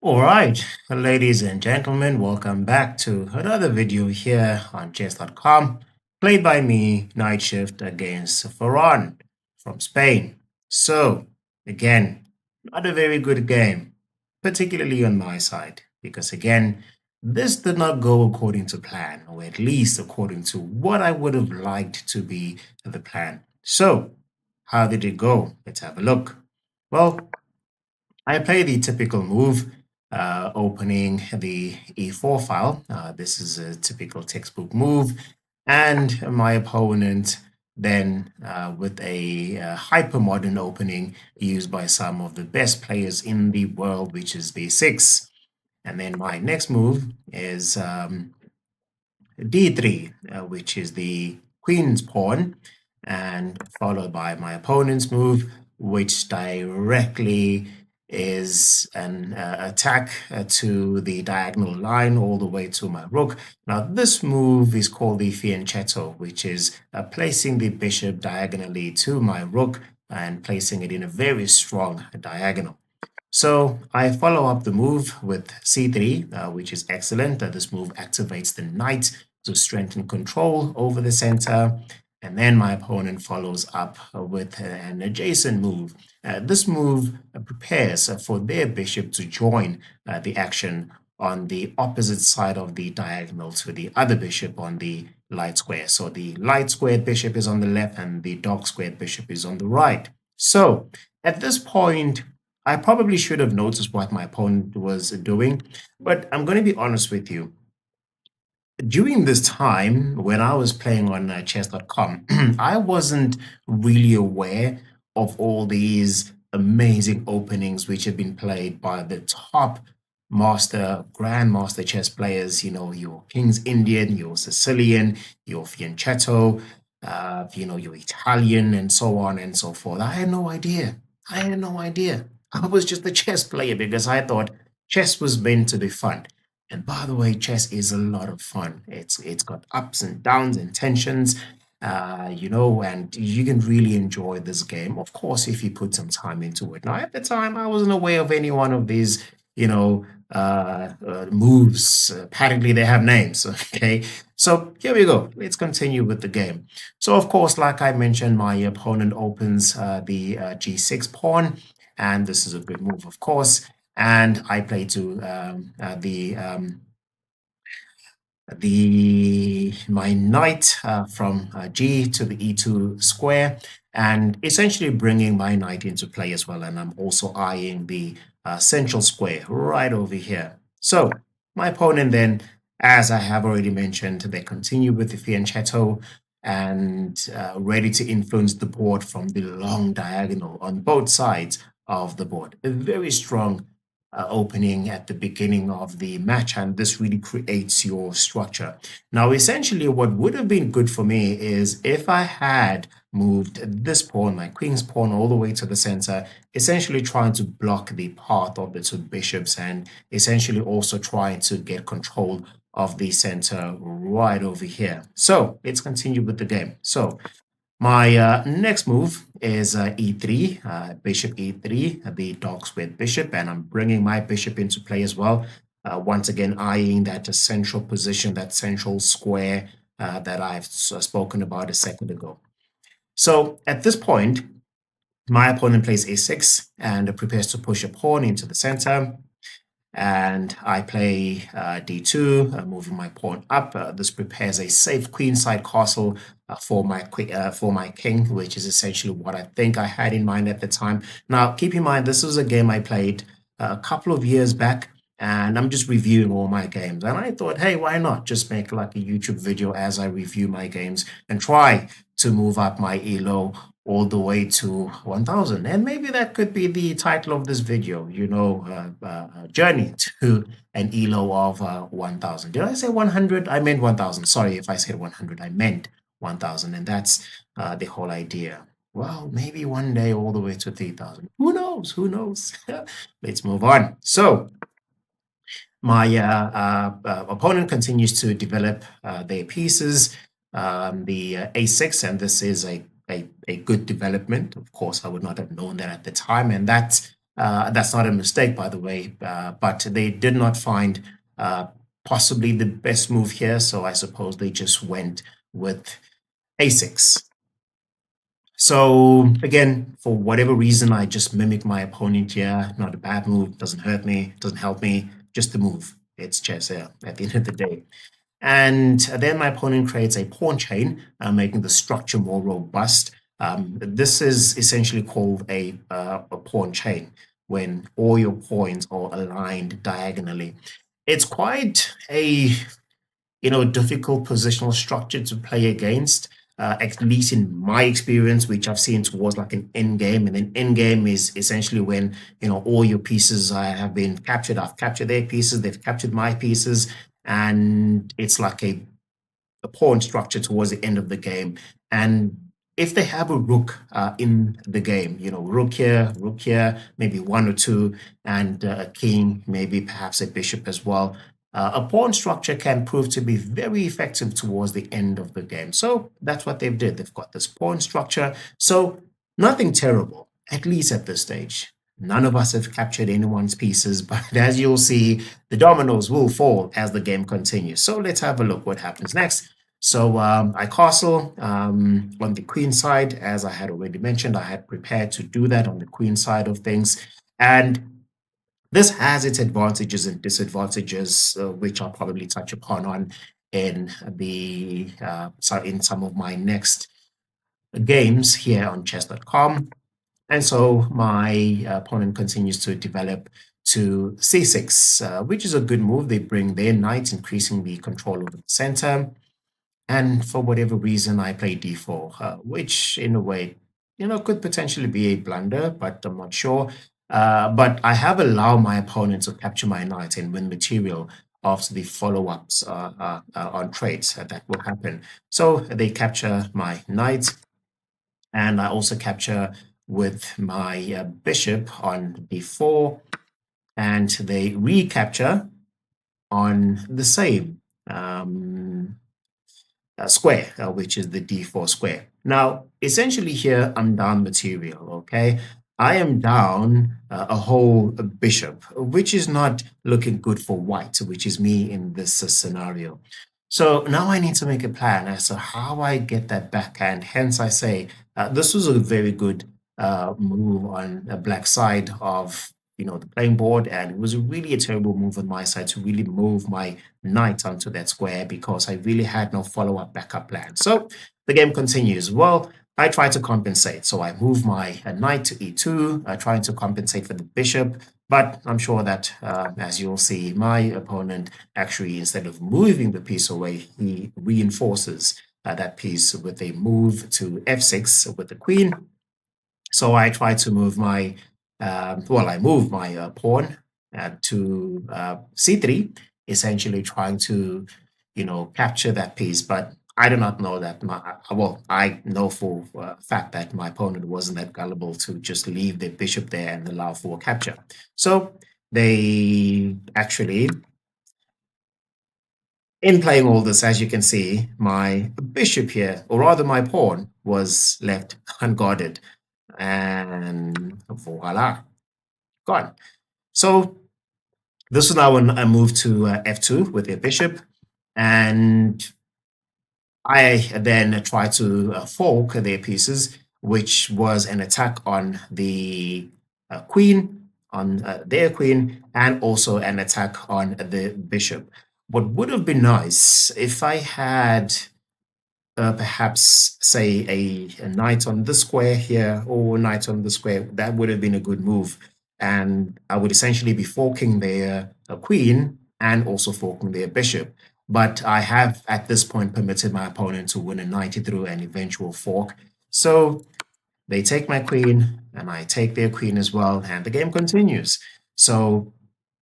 All right, ladies and gentlemen, welcome back to another video here on chess.com, played by me, KniightShiift, against Ferran from Spain. So, again, not a very good game, particularly on my side, because again, this did not go according to plan, or at least according to what I would have liked to be the plan. So, how did it go? Let's have a look. Well, I play the typical move, opening the E4 file. This is a typical textbook move. And my opponent then, with a hyper-modern opening used by some of the best players in the world, which is B6. And then my next move is D3, which is the queen's pawn, and followed by my opponent's move, which directly is an attack to the diagonal line all the way to my rook. Now, this move is called the fianchetto, which is placing the bishop diagonally to my rook and placing it in a very strong diagonal. So I follow up the move with c3, which is excellent. This move activates the knight to strengthen control over the center. And then my opponent follows up with an adjacent move. This move prepares for their bishop to join the action on the opposite side of the diagonal to the other bishop on the light square. So the light squared bishop is on the left and the dark squared bishop is on the right. So at this point, I probably should have noticed what my opponent was doing, but I'm going to be honest with you. During this time, when I was playing on chess.com, I wasn't really aware of all these amazing openings which have been played by the top grandmaster chess players. You know, your King's Indian, your Sicilian, your Fianchetto, your Italian, and so on and so forth. I had no idea. I had no idea. I was just a chess player because I thought chess was meant to be fun. And by the way, chess is a lot of fun. It's got ups and downs and tensions, and you can really enjoy this game. Of course, if you put some time into it. Now, at the time, I wasn't aware of any one of these, moves. Apparently, they have names. Okay, so here we go. Let's continue with the game. So, of course, like I mentioned, my opponent opens the g6 pawn, and this is a good move, of course. And I play to my knight from G to the E2 square, and essentially bringing my knight into play as well. And I'm also eyeing the central square right over here. So my opponent then, as I have already mentioned, they continue with the fianchetto and ready to influence the board from the long diagonal on both sides of the board. A very strong opening at the beginning of the match, and this really creates your structure. Now, essentially, what would have been good for me is if I had moved this pawn, my queen's pawn, all the way to the center, essentially trying to block the path of the two bishops and essentially also trying to get control of the center right over here. So let's continue with the game. So my next move is e3, bishop e3, the dark squared bishop, and I'm bringing my bishop into play as well. Once again, eyeing that central position, that central square that I've spoken about a second ago. So at this point, my opponent plays a6 and prepares to push a pawn into the center. And I play d2, moving my pawn up. This prepares a safe queenside castle for my king, which is essentially what I think I had in mind at the time. Now, keep in mind, this was a game I played a couple of years back, and I'm just reviewing all my games. And I thought, hey, why not just make like a YouTube video as I review my games and try to move up my elo all the way to 1000. And maybe that could be the title of this video, journey to an elo of 1000. Did I say 100? I meant 1000. Sorry if I said 100. I meant 1000. And that's the whole idea. Well, maybe one day all the way to 3000. Who knows? Who knows? Let's move on. So my opponent continues to develop their pieces, the a6, and this is a good development. Of course, I would not have known that at the time, and that That's not a mistake, by the way, but they did not find uh, possibly the best move here. So I suppose they just went with a6. So again, for whatever reason, I just mimic my opponent here. Not a bad move, doesn't hurt me, doesn't help me, just a move. It's chess here at the end of the day. And then my opponent creates a pawn chain, making the structure more robust. This is essentially called a pawn chain when all your pawns are aligned diagonally. It's quite a difficult positional structure to play against, at least in my experience, which I've seen towards like an end game. And an end game is essentially when, all your pieces have been captured. I've captured their pieces, they've captured my pieces, and it's like a pawn structure towards the end of the game. And if they have a rook in the game, rook here, maybe one or two, and a king, maybe perhaps a bishop as well, a pawn structure can prove to be very effective towards the end of the game. So that's what they've did. They've got this pawn structure. So nothing terrible, at least at this stage. None of us have captured anyone's pieces, but as you'll see, the dominoes will fall as the game continues. So let's have a look what happens next. So I castle on the queen side, as I had already mentioned. I had prepared to do that on the queen side of things. And this has its advantages and disadvantages, which I'll probably touch upon in in some of my next games here on chess.com. And so my opponent continues to develop to c6, which is a good move. They bring their knight, increasing the control over the center. And for whatever reason, I play d4, which in a way, could potentially be a blunder, but I'm not sure. But I have allowed my opponent to capture my knight and win material after the follow-ups on trades that will happen. So they capture my knight, and I also capture with my bishop on d4, and they recapture on the same square, which is the d4 square. Now, essentially here, I'm down material, okay? I am down a whole bishop, which is not looking good for white, which is me in this scenario. So now I need to make a plan as to how I get that backhand. Hence, I say this was a very good move on the black side of the playing board, and it was really a terrible move on my side to really move my knight onto that square because I really had no follow-up backup plan. So the game continues. Well, I try to compensate. So I move my knight to e2, trying to compensate for the bishop. But I'm sure that, as you'll see, my opponent actually, instead of moving the piece away, he reinforces that piece with a move to f6 with the queen. So I try to move I move my pawn to c3, essentially trying to, capture that piece. But I do not know that I know for a fact that my opponent wasn't that gullible to just leave the bishop there and allow for capture. So they actually, in playing all this, as you can see, my bishop here, or rather my pawn, was left unguarded. And voila, gone. So this is now when I move to f2 with a bishop, and I then try to fork their pieces, which was an attack on the queen, on their queen, and also an attack on the bishop. What would have been nice if I had perhaps say a knight on the square here or a knight on the square, that would have been a good move. And I would essentially be forking their queen and also forking their bishop. But I have at this point permitted my opponent to win a knight through an eventual fork. So they take my queen and I take their queen as well, and the game continues. So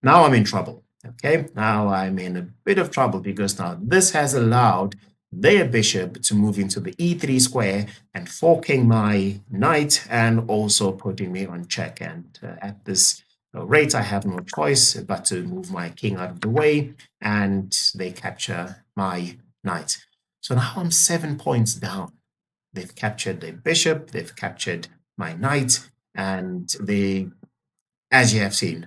now I'm in trouble. Okay, now I'm in a bit of trouble because now this has allowed their bishop to move into the e3 square and forking my knight and also putting me on check. And at this rate, I have no choice but to move my king out of the way, and they capture my knight. So now I'm 7 points down. They've captured the bishop, they've captured my knight, and they as you have seen,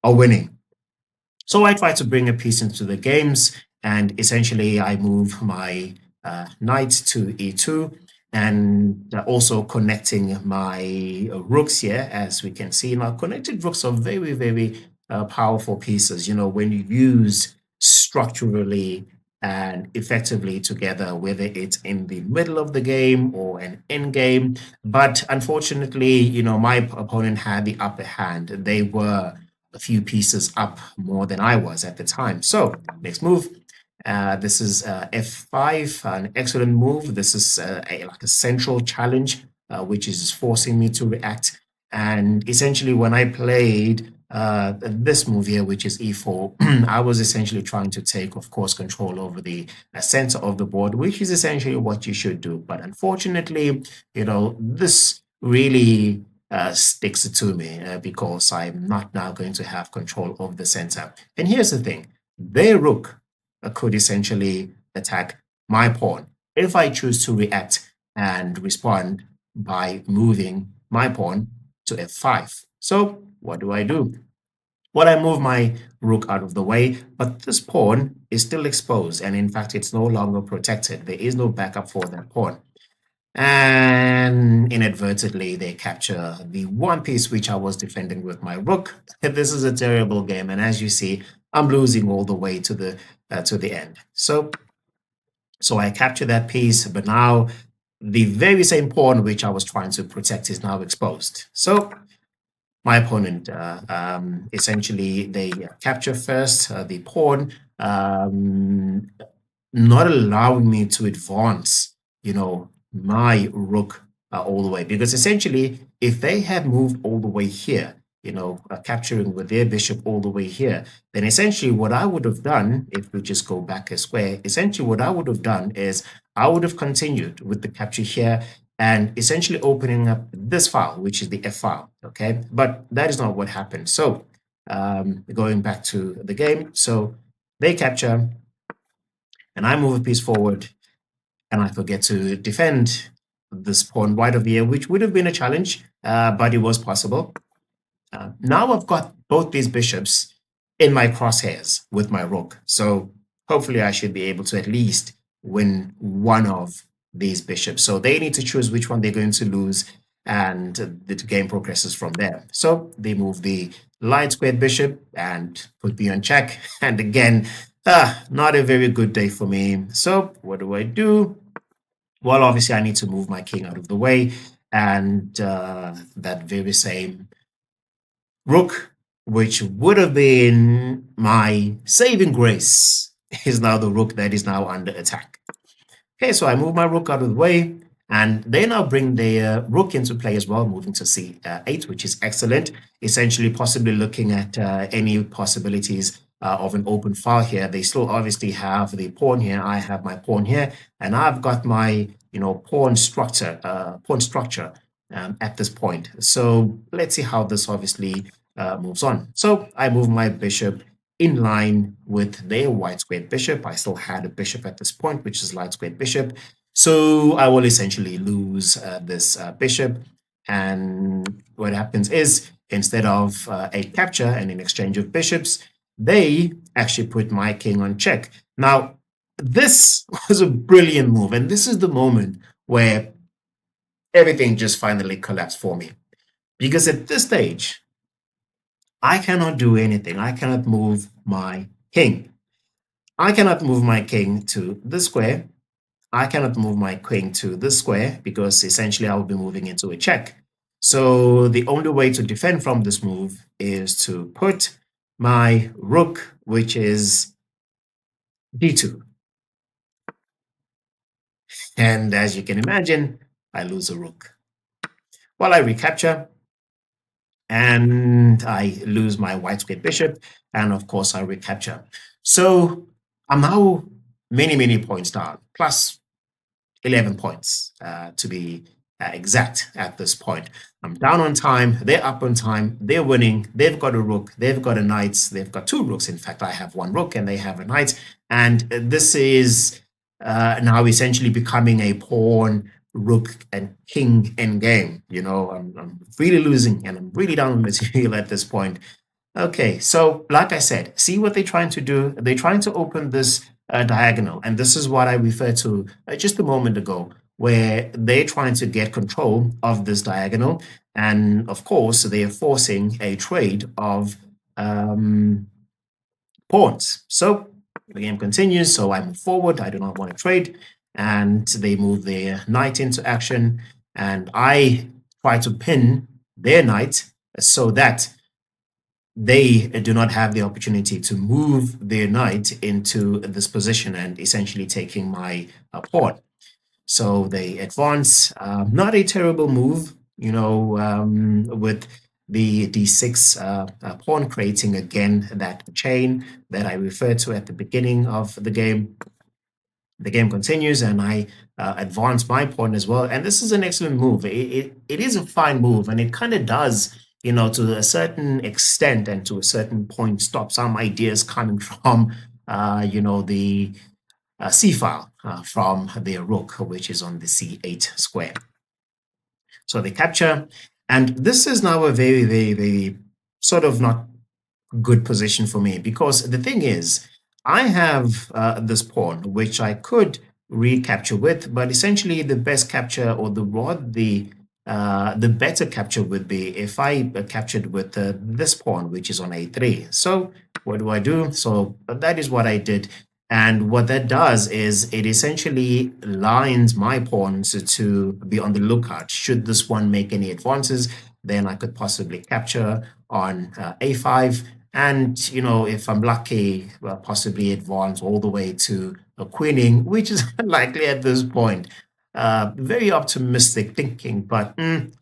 are winning. So I try to bring a piece into the games, and essentially I move my knight to e2, and also connecting my rooks here, as we can see. Now, connected rooks are very, very powerful pieces, when you use structurally and effectively together, whether it's in the middle of the game or an end game. But unfortunately, my opponent had the upper hand. They were a few pieces up more than I was at the time. So next move. This is f5, an excellent move. This is like a central challenge, which is forcing me to react. And essentially, when I played this move here, which is e4, I was essentially trying to take, of course, control over the center of the board, which is essentially what you should do. But unfortunately, this really sticks to me because I'm not now going to have control of the center. And here's the thing, their rook could essentially attack my pawn if I choose to react and respond by moving my pawn to f5. So what do I do? Well, I move my rook out of the way, but this pawn is still exposed, and in fact, it's no longer protected. There is no backup for that pawn. And inadvertently, they capture the one piece which I was defending with my rook. This is a terrible game, and as you see, I'm losing all the way to the end. So I capture that piece, but now the very same pawn which I was trying to protect is now exposed. So my opponent essentially they capture first the pawn, not allowing me to advance, my rook all the way, because essentially if they had moved all the way here, capturing with their bishop all the way here, then essentially what I would have done, if we just go back a square, essentially what I would have done is I would have continued with the capture here and essentially opening up this file, which is the F file, okay? But that is not what happened. So going back to the game, so they capture, and I move a piece forward, and I forget to defend this pawn right over here, which would have been a challenge, but it was possible. Now I've got both these bishops in my crosshairs with my rook, so hopefully I should be able to at least win one of these bishops. So they need to choose which one they're going to lose, and the game progresses from there. So they move the light squared bishop and put me on check. And again, not a very good day for me. So what do? Well, obviously I need to move my king out of the way, and that very same rook, which would have been my saving grace, is now the rook that is now under attack. Okay, so I move my rook out of the way, and they now bring their rook into play as well, moving to c8, which is excellent. Essentially, possibly looking at any possibilities of an open file here. They still obviously have the pawn here. I have my pawn here, and I've got my pawn structure at this point. So let's see how this obviously moves on. So I move my bishop in line with their white squared bishop. I still had a bishop at this point, which is light squared bishop. So I will essentially lose this bishop. And what happens is, instead of a capture and an exchange of bishops, they actually put my king on check. Now, this was a brilliant move. And this is the moment where everything just finally collapsed for me. Because at this stage, I cannot do anything. I cannot move my king. I cannot move my king to this square. I cannot move my queen to this square because essentially I will be moving into a check. So the only way to defend from this move is to put my rook, which is d2. And as you can imagine, I lose a rook. Well, I recapture, and I lose my white squared bishop, and of course I recapture. So I'm now many points down, plus 11 points to be exact at this point. I'm down on time, they're up on time, they're winning, they've got a rook, they've got a knight, they've got two rooks. In fact, I have one rook and they have a knight, and this is now essentially becoming a pawn rook and king endgame. You know, I'm really losing and I'm really down on material at this point. Okay, so like I said, see what they're trying to do. They're trying to open this diagonal, and this is what I referred to just a moment ago, where they're trying to get control of this diagonal. And of course, they are forcing a trade of pawns. So the game continues. So I move forward. I do not want to trade. And they move their knight into action. And I try to pin their knight so that they do not have the opportunity to move their knight into this position and essentially taking my pawn. So they advance. Not a terrible move, you know, with the d6 pawn creating again that chain that I referred to at the beginning of the game. The game continues and I advance my pawn as well. And this is an excellent move. It is a fine move, and it kind of does, you know, to a certain extent and to a certain point, stop some ideas coming from, you know, the C file from the rook, which is on the C8 square. So they capture, and this is now a very, very, very sort of not good position for me, because the thing is, I have this pawn which I could recapture with, but essentially the best capture, or the better capture would be if I captured with this pawn, which is on a3. So what do? So that is what I did. And what that does is it essentially lines my pawns to be on the lookout. Should this one make any advances, then I could possibly capture on a5. And, you know, if I'm lucky, possibly advance all the way to a queening, which is unlikely at this point. Very optimistic thinking, but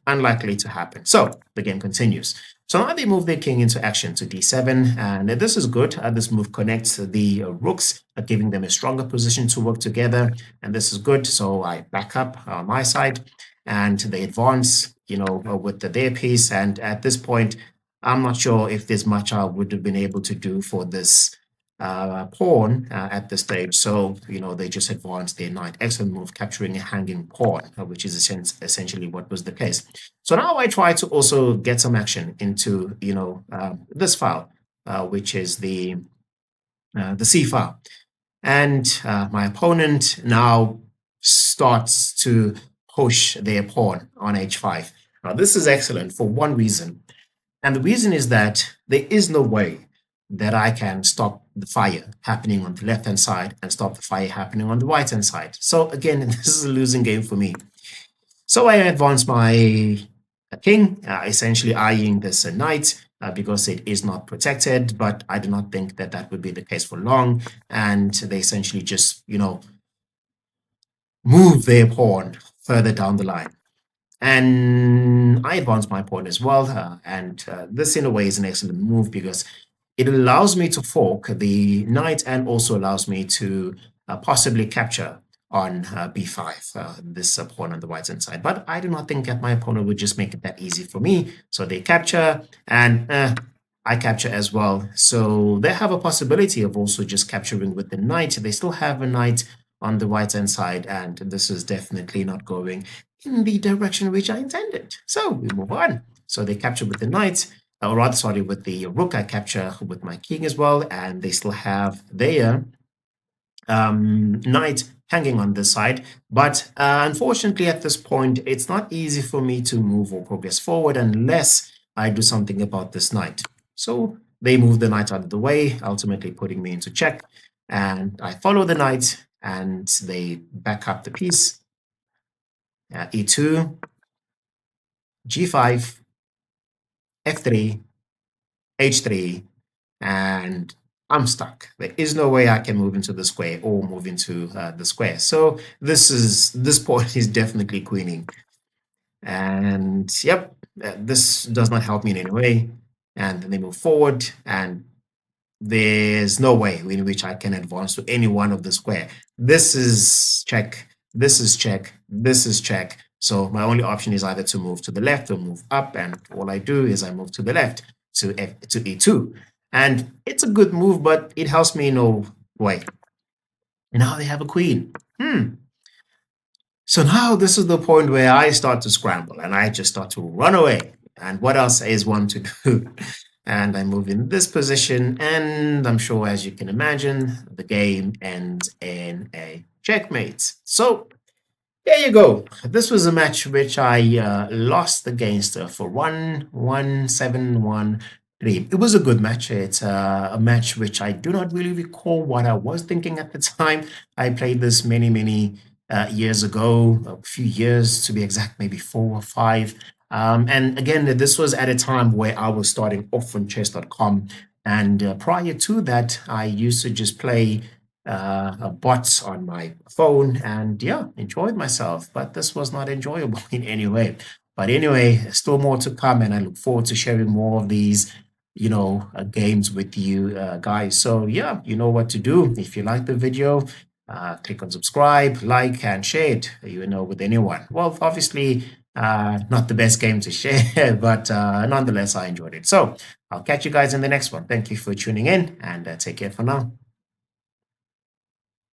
unlikely to happen. So the game continues. So now they move their king into action to d7, and this is good. This move connects the rooks, giving them a stronger position to work together, and this is good. So I back up on my side, and they advance, you know, with their piece. And at this point, I'm not sure if there's much I would have been able to do for this pawn at this stage. So, you know, they just advanced their knight. Excellent move, capturing a hanging pawn, which is essentially what was the case. So now I try to also get some action into, you know, this file, which is the C file. And my opponent now starts to push their pawn on h5. Now, this is excellent for one reason. And the reason is that there is no way that I can stop the fire happening on the left-hand side and stop the fire happening on the right-hand side. So again, this is a losing game for me. So I advance my king, essentially eyeing this knight because it is not protected, but I do not think that that would be the case for long. And they essentially just, you know, move their pawn further down the line. And I advance my pawn as well. And this, in a way, is an excellent move because it allows me to fork the knight and also allows me to possibly capture on b5, this pawn on the right-hand side. But I do not think that my opponent would just make it that easy for me. So they capture, and I capture as well. So they have a possibility of also just capturing with the knight. They still have a knight on the right-hand side, and this is definitely not going in the direction which I intended. So we move on. So they capture with the knight, or rather, sorry, with the rook. I capture with my king as well, and they still have their knight hanging on this side. But unfortunately, at this point, it's not easy for me to move or progress forward unless I do something about this knight. So they move the knight out of the way, ultimately putting me into check. And I follow the knight, and they back up the piece. E2, G5, F3, H3, and I'm stuck. There is no way I can move into the square or move into the square. So this pawn is definitely queening. And yep, this does not help me in any way. And then they move forward, and there's no way in which I can advance to any one of the square. This is check, this is check, this is check. So my only option is either to move to the left or move up, and all I do is I move to the left to E2. And it's a good move, but it helps me in no way. Now they have a queen. So now this is the point where I start to scramble and I just start to run away. And what else is one to do? And I move in this position, and I'm sure, as you can imagine, the game ends in a checkmate. So there you go. This was a match which I lost against for 1-1-7-1-3. It was a good match. It's a match which I do not really recall what I was thinking at the time. I played this many years ago, a few years to be exact, maybe 4 or 5. And again, this was at a time where I was starting off on chess.com. And prior to that, I used to just play bots on my phone and yeah, enjoyed myself. But this was not enjoyable in any way. But anyway, still more to come, and I look forward to sharing more of these, games with you guys. So yeah, you know what to do. If you like the video, click on subscribe, like, and share it, with anyone. Well, obviously, not the best game to share, but nonetheless, I enjoyed it. So I'll catch you guys in the next one. Thank you for tuning in, and take care for now.